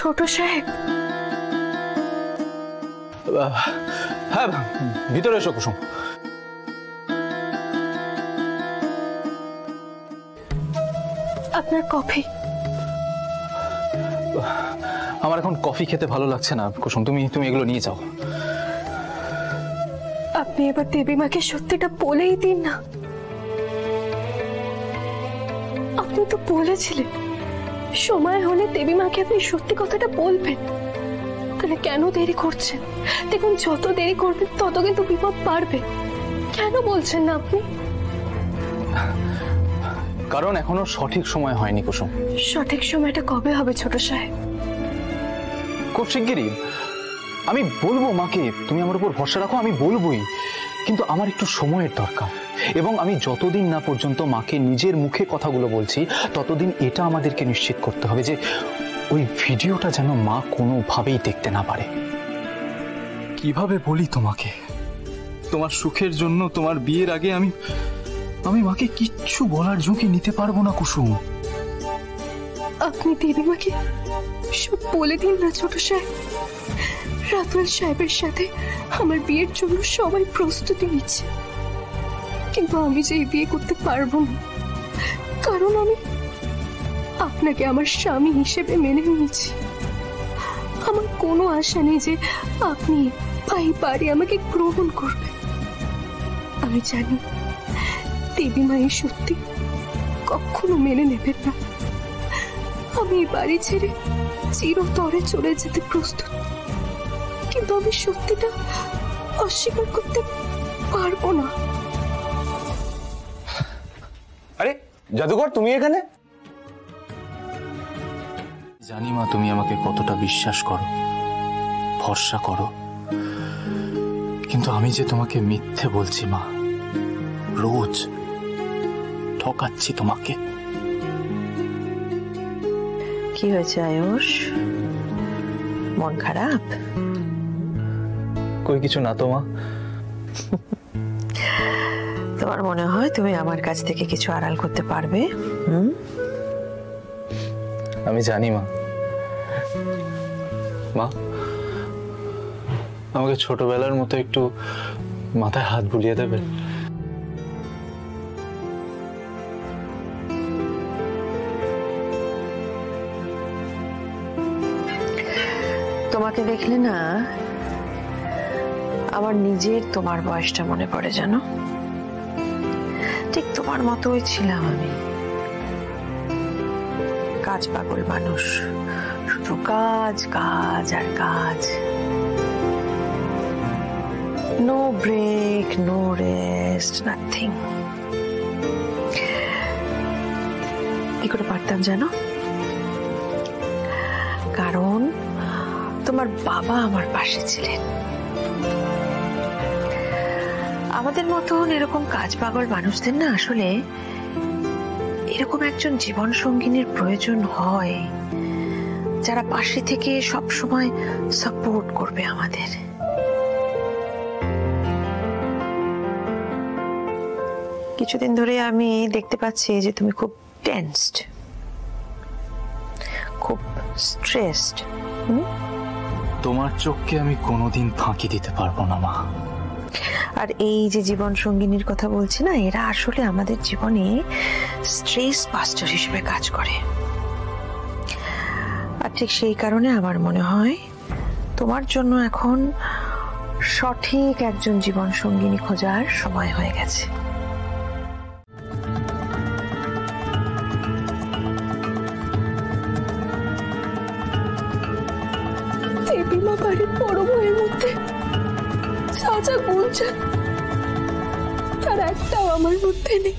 ছোট সাহেব। হ্যাঁ, ভিতরে এসো কুসুম। আপনার কফি। আমার এখন কফি খেতে ভালো লাগছে না কুসুম, তুমি এগুলো নিয়ে যাও। আপনি এবার দেবীমাকে সত্যিটা বলেই দিন না। আপনি তো বলেছিলেন সময় হলে দেবীমাকে আপনি সত্যি কথাটা বলবেন, তাহলে কেন দেরি করছেন? দেখুন, যত দেরি করবেন তত কিন্তু বিপদ বাড়বে। কেন বলছেন না আপনি? কারণ এখনো সঠিক সময় হয়নি কুসুম। সঠিক সময়টা কবে হবে ছোট সাহেব? খুব শিগগিরই। আমি বলবো মাকে, তুমি আমার উপর ভরসা রাখো, আমি বলবোই, কিন্তু আমার একটু সময়ের দরকার। এবং আমি যতদিন না পর্যন্ত মাকে নিজের মুখে কথাগুলো বলছি ততদিন এটা আমাদেরকে নিশ্চিত করতে হবে যে ওই ভিডিওটা যেন মা কোনোভাবেই দেখতে না পারে। কিভাবে বলি তোমাকে? তোমার সুখের জন্য তোমার বিয়ের আগে আমি মাকে কিচ্ছু বলার ঝুঁকি নিতে পারবো না কুসুম। আপনি দেবীমাকে সব বলে দিন না ছোট সাহেব। রাতুল সাহেবের সাথে আমার বিয়ের জন্য সবাই প্রস্তুতি নিচ্ছে, কিন্তু আমি যে এই বিয়ে করতে পারবো না, কারণ আমি আপনাকে আমার স্বামী হিসেবে মেনে নিয়েছি। আমার কোনো আশা নেই যে আপনি এই বাড়ি আমাকে গ্রহণ করবেন। আমি জানি দেবীমা এই সত্যি কখনো মেনে নেবেন না। আমি এই বাড়ি ছেড়ে চিরতরে চলে যেতে প্রস্তুত, কিন্তু আমি সত্যিটা অস্বীকার করতে পারবো না। আরে জাদুকর, তুমি এখানে? জানি মা তুমি আমাকে কতটা বিশ্বাস করো, ভরসা করো, কিন্তু আমি যে তোমাকে মিথ্যে বলছি মা, রোজ ঠকাচ্ছি তোমাকে। কি হয়েছে আয়ুষ, মন খারাপ? কই কিছু না তো মা। তোমার মনে হয় তুমি আমার কাছ থেকে কিছু আড়াল করতে পারবে? আমি জানি মা। মা, আমাকে ছোটবেলার মতো একটু মাথায় হাত বুলিয়ে দেবে? তোমাকে দেখলে না আমার নিজের তোমার বয়সটা মনে পড়ে, জানো? ঠিক তোমার মতোই ছিলাম আমি, কাজ পাগল মানুষ, শুধু কাজ কাজ আর কাজ, no break, no rest, nothing. কি করে পারতাম জানো? কারণ তোমার বাবা আমার পাশে ছিলেন। আমাদের মতন এরকম কাজ পাগল মানুষদের না আসলে এরকম একজন জীবন সঙ্গিনীর প্রয়োজন হয়, যারা পাশে থেকে সব সময় সাপোর্ট করবে আমাদের। কিছুদিন ধরে আমি দেখতে পাচ্ছি যে তুমি খুব টেনসড, খুব স্ট্রেসড। তোমার চোখকে আমি কোনোদিন ফাঁকি দিতে পারবো না মা। আর এই যে জীবন সঙ্গিনীর কথা বলছি না, এরা আসলে আমাদের জীবনে স্ট্রেস বাস্টার হিসেবে কাজ করে। আর ঠিক সেই কারণে আমার মনে হয় তোমার জন্য এখন সঠিক একজন জীবন সঙ্গিনী খোঁজার সময় হয়ে গেছে। দেবীমা বাড়ির বড় বউয়ের মধ্যে যা যা গুণ চান তার একটাও আমার মধ্যে নেই।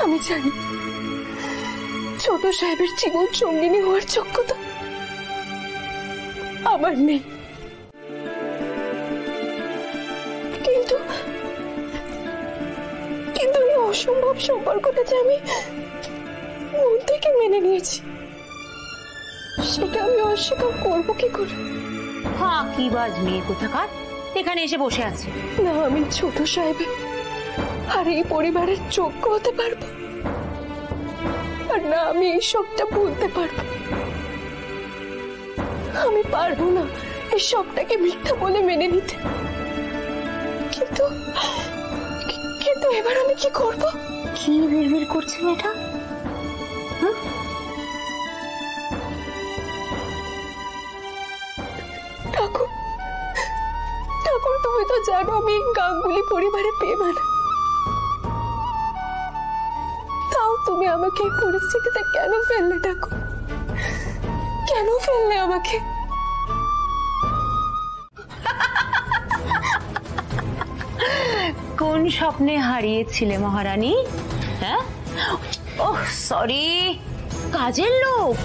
আমি জানি ছোট সাহেবের জীবন সঙ্গিনী হওয়ার যোগ্যতা আমার নেই, কিন্তু কিন্তু এই অসম্ভব সম্পর্কটা যে আমি মন থেকে মেনে নিয়েছি, সেটা আমি অস্বীকার করবো কি করে? ফাঁকিবাজ মেয়ে কোথাকার এখানে এসে বসে আছে। না, আমি ছোট সাহেবের আর এই পরিবারের যোগ্য হতে পারবো আর না আমি এই সবটা ভুলতে পারবো। আমি পারবো না এই সবটাকে মিথ্যা বলে মেনে নিতে। কিন্তু কিন্তু এবার আমি কি করব? কি বিড়বিড় করছে মেয়েটা? ঠাকুর ঠাকুর, তুমি তো জানো আমি গাঙ্গুলি পরিবারে পেয়ে তাও তুমি আমাকে এই পরিস্থিতিতে কেন ফেললে ঠাকুর? কেন ফেললে আমাকে? কোন স্বপ্নে হারিয়েছিলে মহারানী? হ্যাঁ, ওহ সরি, কাজের লোক।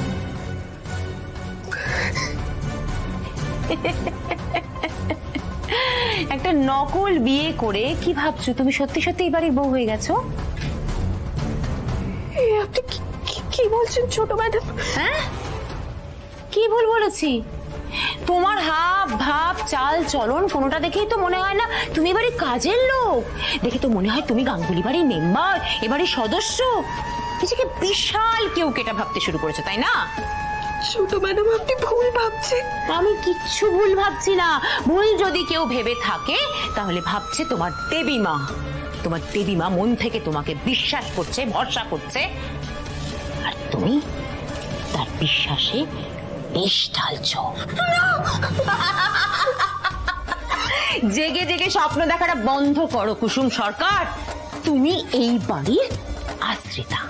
একটা নকল বিয়ে করে কি ভাবছো তুমি সত্যি সত্যি এই বাড়ির বউ হয়ে গেছো? আপনি কি বলছেন ছোট ম্যাডাম? হ্যাঁ, কি ভুল বলেছি? তোমার হাব ভাব চাল চলন কোনোটা দেখেই তো মনে হয় না তুমি এবারে কাজের লোক। দেখে তো মনে হয় তুমি গাঙ্গুলি বাড়ির মেম্বার, এবারে সদস্য। নিজেকে বিশাল কেউ কেটা ভাবতে শুরু করেছো, তাই না? ছোট ম্যাডাম, আপনি ভুল ভাবছেন। আমি কিচ্ছু ভুল ভাবছি না। ভুল যদি কেউ ভেবে থাকে তাহলে ভাবছে তোমার দেবী মা। তোমার দেবী মা মন থেকে তোমাকে বিশ্বাস করছে, ভরসা করছে, আর তুমি তার বিশ্বাসে বিষ ঢালছো। জেগে জেগে স্বপ্ন দেখাটা বন্ধ করো কুসুম সরকার। তুমি এই বাড়ির আশ্রিতা।